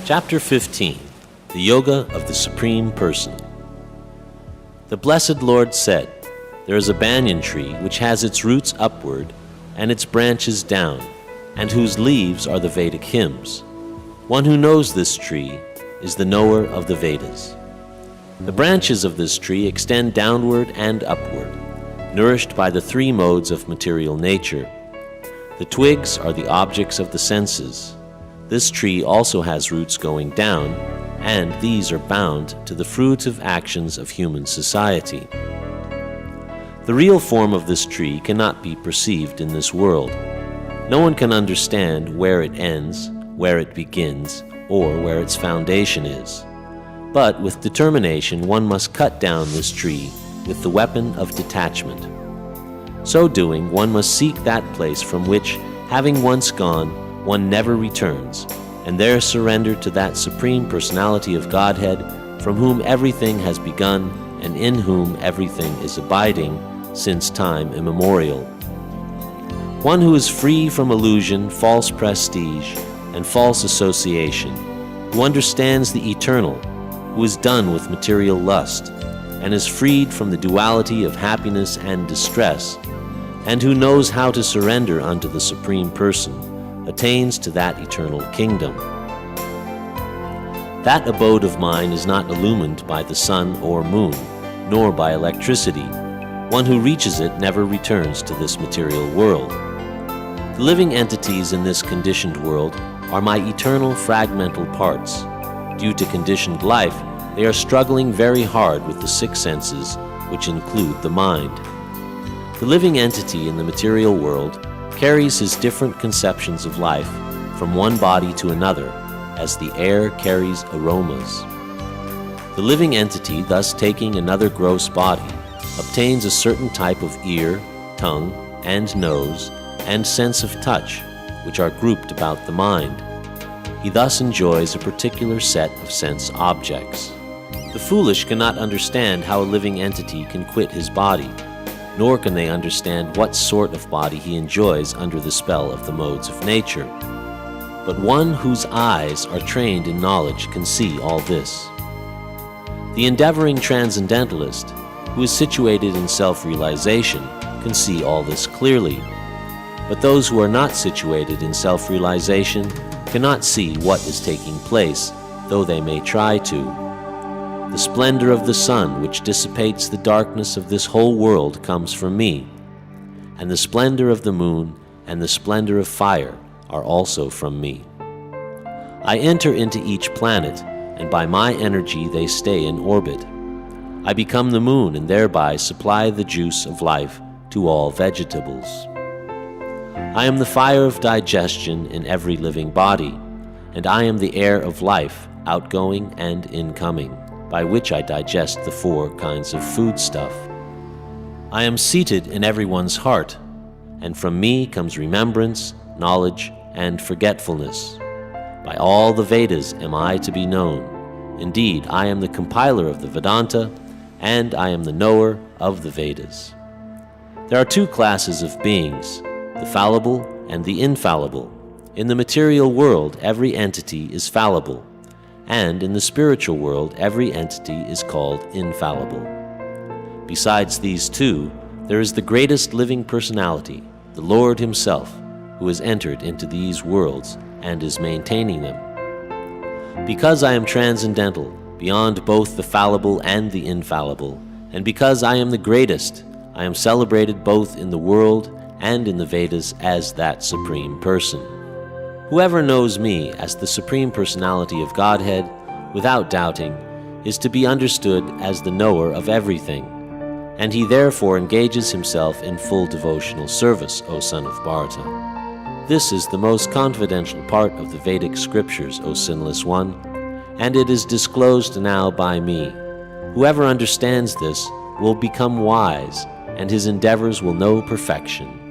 Chapter 15. The Yoga of the Supreme Person. The Blessed Lord said, "There is a banyan tree which has its roots upward and its branches down, and whose leaves are the Vedic hymns. One who knows this tree is the knower of the Vedas. The branches of this tree extend downward and upward, nourished by the three modes of material nature. The twigs are the objects of the senses. This tree also has roots going down, and these are bound to the fruit of actions of human society. The real form of this tree cannot be perceived in this world. No one can understand where it ends, where it begins, or where its foundation is. But with determination one must cut down this tree with the weapon of detachment. So doing, one must seek that place from which, having once gone, one never returns, and there surrender to that Supreme Personality of Godhead, from whom everything has begun and in whom everything is abiding since time immemorial. One who is free from illusion, false prestige, and false association, who understands the eternal, who is done with material lust, and is freed from the duality of happiness and distress, and who knows how to surrender unto the Supreme Person, attains to that eternal kingdom. That abode of mine is not illumined by the sun or moon, nor by electricity. One who reaches it never returns to this material world. The living entities in this conditioned world are my eternal fragmental parts. Due to conditioned life, they are struggling very hard with the six senses, which include the mind. The living entity in the material world carries his different conceptions of life from one body to another, as the air carries aromas. The living entity, thus taking another gross body, obtains a certain type of ear, tongue, and nose, and sense of touch, which are grouped about the mind. He thus enjoys a particular set of sense objects. The foolish cannot understand how a living entity can quit his body, nor can they understand what sort of body he enjoys under the spell of the modes of nature. But one whose eyes are trained in knowledge can see all this. The endeavoring transcendentalist, who is situated in self-realization, can see all this clearly. But those who are not situated in self-realization cannot see what is taking place, though they may try to. The splendor of the sun, which dissipates the darkness of this whole world, comes from me, and the splendor of the moon and the splendor of fire are also from me. I enter into each planet, and by my energy they stay in orbit. I become the moon and thereby supply the juice of life to all vegetables. I am the fire of digestion in every living body, and I am the air of life, outgoing and incoming, by which I digest the four kinds of foodstuff. I am seated in everyone's heart, and from me comes remembrance, knowledge, and forgetfulness. By all the Vedas am I to be known. Indeed, I am the compiler of the Vedanta, and I am the knower of the Vedas. There are two classes of beings, the fallible and the infallible. In the material world, every entity is fallible, and in the spiritual world, every entity is called infallible. Besides these two, there is the greatest living personality, the Lord Himself, who has entered into these worlds and is maintaining them. Because I am transcendental, beyond both the fallible and the infallible, and because I am the greatest, I am celebrated both in the world and in the Vedas as that Supreme Person. Whoever knows me as the Supreme Personality of Godhead, without doubting, is to be understood as the knower of everything, and he therefore engages himself in full devotional service, O son of Bharata. This is the most confidential part of the Vedic scriptures, O sinless one, and it is disclosed now by me. Whoever understands this will become wise, and his endeavors will know perfection.